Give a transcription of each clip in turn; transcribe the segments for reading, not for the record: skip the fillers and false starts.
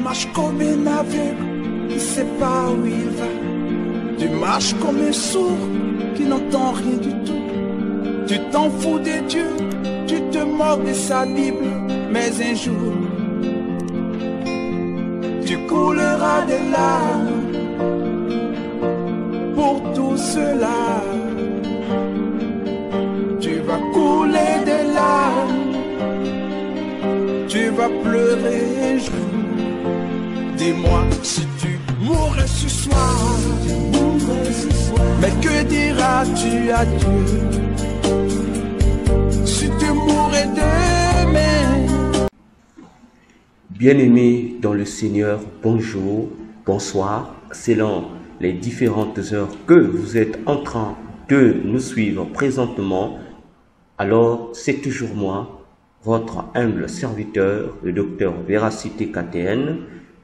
marches comme un aveugle qui ne sait pas où il va. Tu marches comme un sourd qui n'entend rien du tout. Tu t'en fous de Dieu, tu te moques de sa Bible. Mais un jour, tu couleras des larmes pour tout cela. Tu vas couler des larmes, tu vas pleurer un jour. Dis-moi si tu mourrais ce soir, mais que diras-tu à Dieu si tu mourrais demain? Bien-aimés dans le Seigneur, bonjour, bonsoir, selon les différentes heures que vous êtes en train de nous suivre présentement. Alors, c'est toujours moi, votre humble serviteur, le docteur Véracité KTN,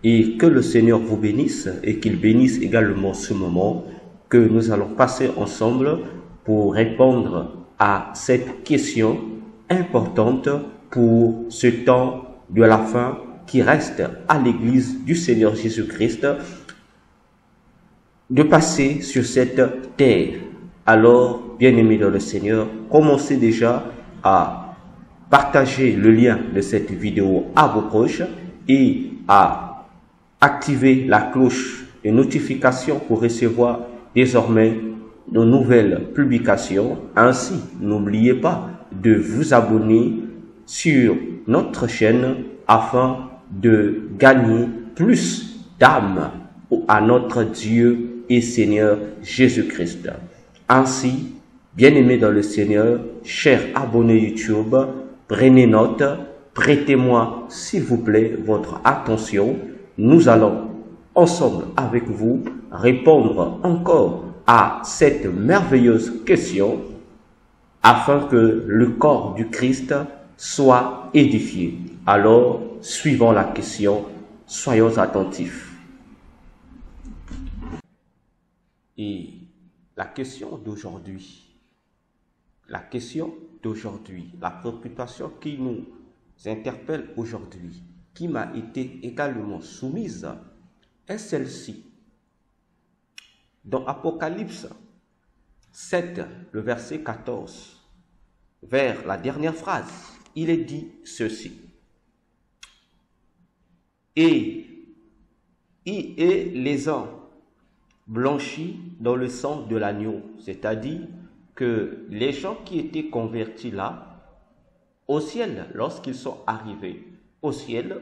et que le Seigneur vous bénisse et qu'il bénisse également ce moment que nous allons passer ensemble pour répondre à cette question importante pour ce temps de la fin qui reste à l'Église du Seigneur Jésus-Christ de passer sur cette terre. Alors, bien-aimés dans le Seigneur, commencez déjà à partager le lien de cette vidéo à vos proches et à activer la cloche de notification pour recevoir désormais nos nouvelles publications. Ainsi, n'oubliez pas de vous abonner sur notre chaîne afin de gagner plus d'âmes à notre Dieu et Seigneur Jésus-Christ. Ainsi, bien-aimés dans le Seigneur, chers abonnés YouTube, prenez note, prêtez-moi s'il vous plaît votre attention. Nous allons ensemble avec vous répondre encore à cette merveilleuse question afin que le corps du Christ soit édifié. Alors, suivons la question, soyons attentifs. Et la question d'aujourd'hui, la préoccupation qui nous interpelle aujourd'hui, qui m'a été également soumise, est celle-ci. Dans Apocalypse 7, le verset 14, vers la dernière phrase, il est dit ceci. Et les ans blanchis dans le sang de l'agneau, c'est-à-dire que les gens qui étaient convertis là, au ciel, lorsqu'ils sont arrivés au ciel,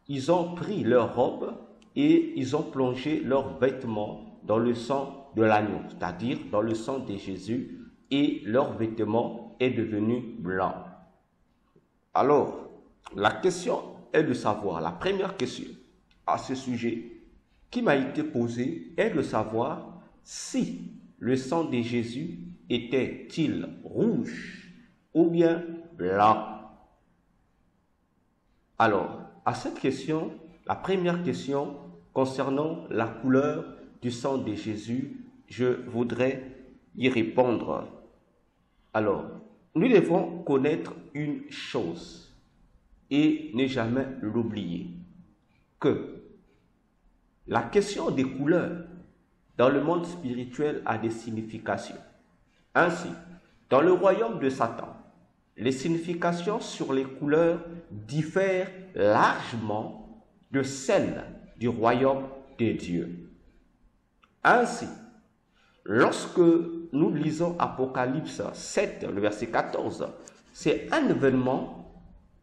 ils ont pris leurs robes et ils ont plongé leurs vêtements dans le sang de l'agneau, c'est-à-dire dans le sang de Jésus, et leur vêtement est devenu blanc. Alors, la question est de savoir, la première question à ce sujet qui m'a été posée est de savoir si le sang de Jésus était-il rouge ou bien blanc. Alors, à cette question, la première question concernant la couleur du sang de Jésus, je voudrais y répondre. Alors, nous devons connaître une chose et ne jamais l'oublier, que la question des couleurs dans le monde spirituel a des significations. Ainsi, dans le royaume de Satan, les significations sur les couleurs diffèrent largement de celles du royaume de Dieu. Ainsi, lorsque nous lisons Apocalypse 7, le verset 14, c'est un événement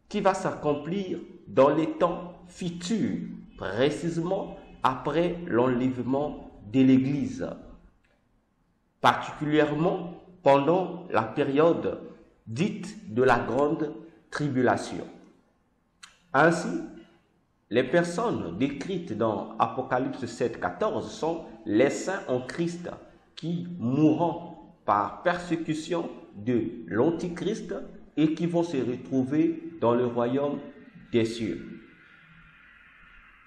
qui va s'accomplir dans les temps futurs, précisément après l'enlèvement de l'Église, particulièrement pendant la période dite de la grande tribulation. Ainsi, les personnes décrites dans Apocalypse 7, 14 sont les saints en Christ qui mourront par persécution de l'Antichrist et qui vont se retrouver dans le royaume des cieux.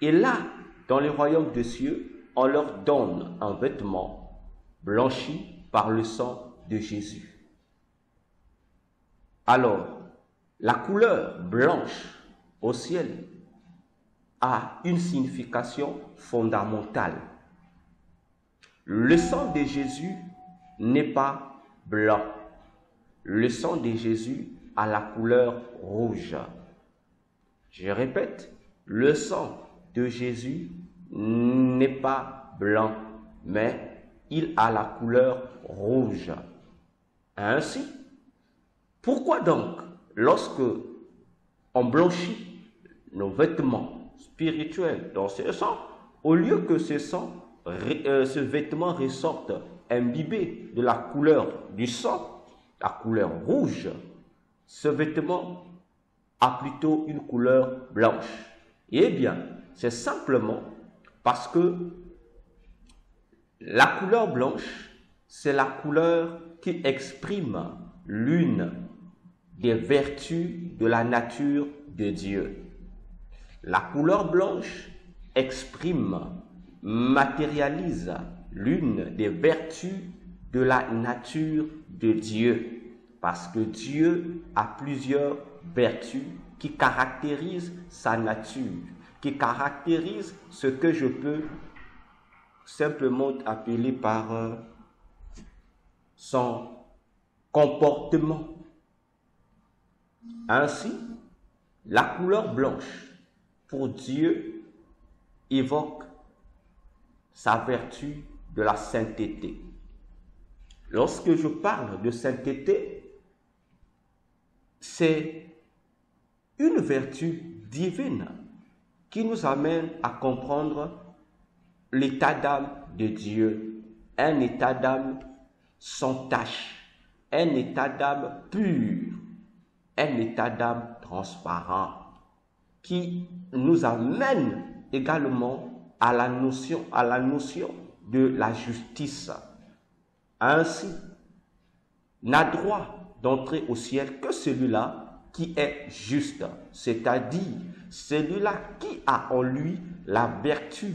Et là, dans le royaume des cieux, on leur donne un vêtement blanchi par le sang de Jésus. Alors, la couleur blanche au ciel a une signification fondamentale. Le sang de Jésus n'est pas blanc. Le sang de Jésus a la couleur rouge. Je répète, le sang de Jésus n'est pas blanc, mais il a la couleur rouge. Ainsi, pourquoi donc, lorsque on blanchit nos vêtements spirituels dans ce sang, au lieu que ce vêtement ressorte imbibé de la couleur du sang, la couleur rouge, ce vêtement a plutôt une couleur blanche? Eh bien, c'est simplement parce que la couleur blanche, c'est la couleur qui exprime l'une des vertus de la nature de Dieu. La couleur blanche exprime, matérialise l'une des vertus de la nature de Dieu. Parce que Dieu a plusieurs vertus qui caractérisent sa nature, qui caractérisent ce que je peux simplement appeler par son comportement. Ainsi, la couleur blanche, pour Dieu, évoque sa vertu de la sainteté. Lorsque je parle de sainteté, c'est une vertu divine qui nous amène à comprendre l'état d'âme de Dieu, un état d'âme sans tache, un état d'âme pur, un état d'âme transparent, qui nous amène également à la notion de la justice. Ainsi, n'a droit d'entrer au ciel que celui-là qui est juste, c'est-à-dire celui-là qui a en lui la vertu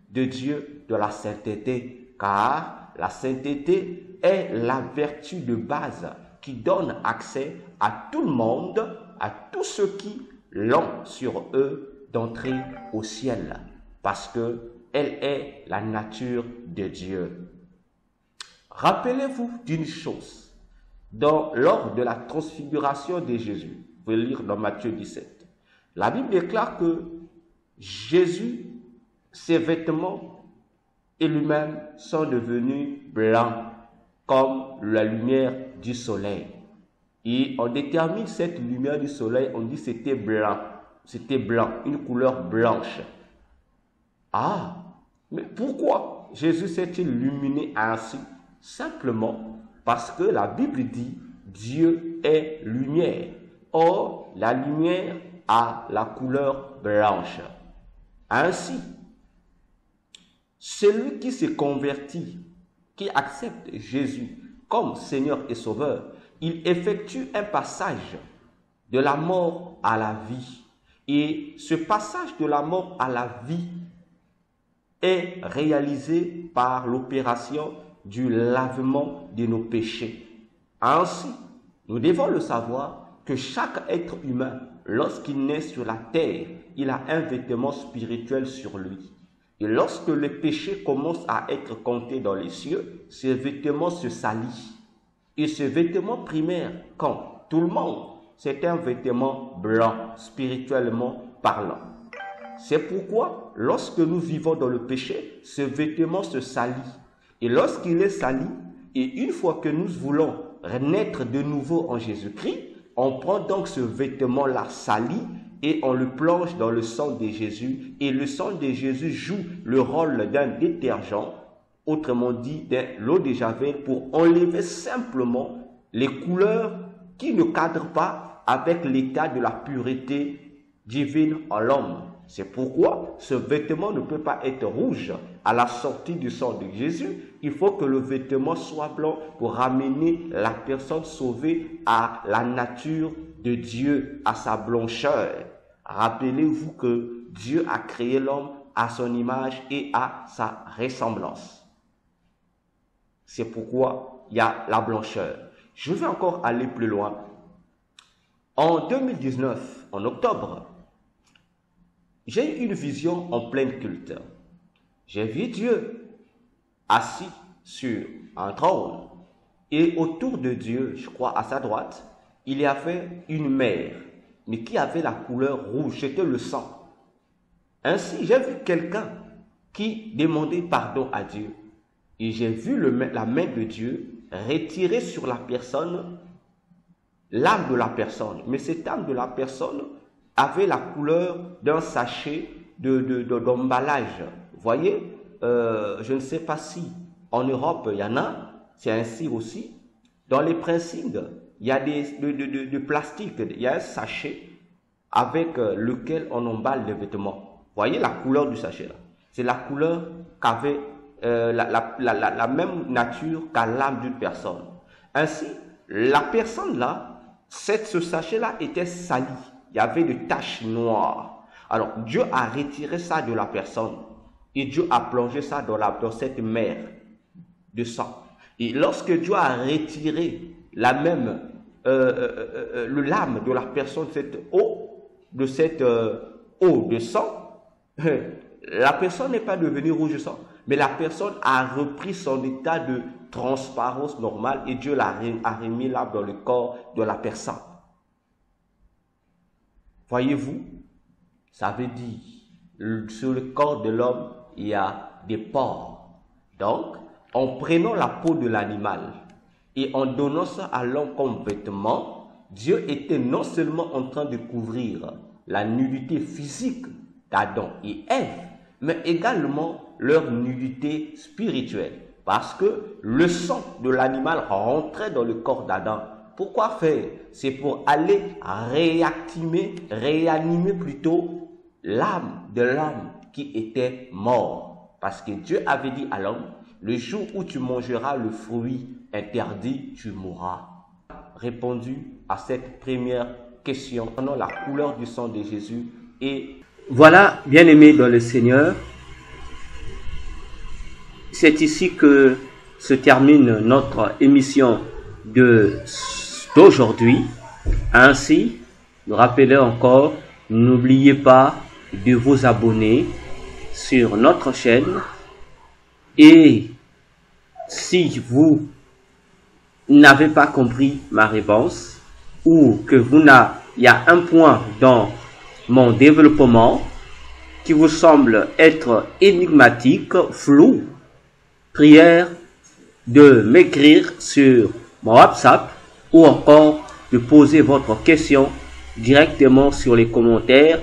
de Dieu de la sainteté, car la sainteté est la vertu de base qui donne accès à tout le monde, à tous ceux qui l'ont sur eux d'entrer au ciel, parce que elle est la nature de Dieu. Rappelez-vous d'une chose, lors de la transfiguration de Jésus, vous pouvez lire dans Matthieu 17, la Bible déclare que Jésus, ses vêtements et lui-même sont devenus blancs comme la lumière du soleil. Et on détermine cette lumière du soleil, on dit c'était blanc, une couleur blanche. Ah, mais pourquoi Jésus s'est-il illuminé ainsi? Simplement parce que la Bible dit Dieu est lumière. Or, la lumière a la couleur blanche. Ainsi, celui qui se convertit, qui accepte Jésus comme Seigneur et Sauveur, il effectue un passage de la mort à la vie. Et ce passage de la mort à la vie est réalisé par l'opération du lavement de nos péchés. Ainsi, nous devons le savoir que chaque être humain, lorsqu'il naît sur la terre, il a un vêtement spirituel sur lui. Et lorsque le péché commence à être compté dans les cieux, ce vêtement se salit. Et ce vêtement primaire, quand tout le monde, c'est un vêtement blanc, spirituellement parlant. C'est pourquoi, lorsque nous vivons dans le péché, ce vêtement se salit. Et lorsqu'il est sali, et une fois que nous voulons naître de nouveau en Jésus-Christ, on prend donc ce vêtement-là sali et on le plonge dans le sang de Jésus. Et le sang de Jésus joue le rôle d'un détergent, autrement dit de l'eau de Javel, pour enlever simplement les couleurs qui ne cadrent pas avec l'état de la pureté divine en l'homme. C'est pourquoi ce vêtement ne peut pas être rouge à la sortie du sang de Jésus. Il faut que le vêtement soit blanc pour ramener la personne sauvée à la nature de Dieu, à sa blancheur. Rappelez-vous que Dieu a créé l'homme à son image et à sa ressemblance. C'est pourquoi il y a la blancheur. Je vais encore aller plus loin. En 2019, en octobre, j'ai eu une vision en pleine culte. J'ai vu Dieu assis sur un trône et autour de Dieu, je crois à sa droite, il y avait une mer, mais qui avait la couleur rouge, c'était le sang. Ainsi, j'ai vu quelqu'un qui demandait pardon à Dieu et j'ai vu la main de Dieu retirer sur la personne l'âme de la personne, mais cette âme de la personne avait la couleur d'un sachet d'emballage. Vous voyez, je ne sais pas si en Europe il y en a, c'est ainsi aussi. Dans les pressings, il y a de plastique, il y a un sachet avec lequel on emballe les vêtements. Vous voyez la couleur du sachet là? C'est la couleur qu'avait la même nature qu'à l'âme d'une personne. Ainsi, la personne là, ce sachet-là était sali. Il y avait des taches noires. Alors, Dieu a retiré ça de la personne. Et Dieu a plongé ça dans cette mer de sang. Et lorsque Dieu a retiré l'âme de la personne, cette eau de sang, la personne n'est pas devenue rouge sang, mais la personne a repris son état de transparence normale et Dieu a remis là dans le corps de la personne. Voyez-vous, ça veut dire, sur le corps de l'homme, il y a des pores. Donc, en prenant la peau de l'animal et en donnant ça à l'homme comme vêtement, Dieu était non seulement en train de couvrir la nudité physique d'Adam et Ève, mais également leur nudité spirituelle. Parce que le sang de l'animal rentrait dans le corps d'Adam. Pourquoi faire? C'est pour aller réanimer plutôt l'âme de l'homme qui était mort. Parce que Dieu avait dit à l'homme, le jour où tu mangeras le fruit interdit, tu mourras. Répondu à cette première question, pendant la couleur du sang de Jésus. Et voilà, bien-aimés dans le Seigneur, c'est ici que se termine notre émission d'aujourd'hui. Ainsi, nous rappelons encore, n'oubliez pas de vous abonner sur notre chaîne. Et si vous n'avez pas compris ma réponse ou que il y a un point dans mon développement qui vous semble être énigmatique, flou, prière de m'écrire sur mon WhatsApp ou encore de poser votre question directement sur les commentaires.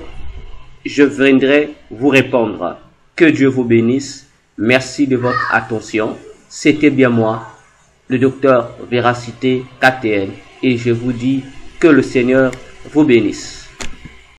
Je viendrai vous répondre. Que Dieu vous bénisse. Merci de votre attention. C'était bien moi, le docteur Véracité KTN, et je vous dis que le Seigneur vous bénisse.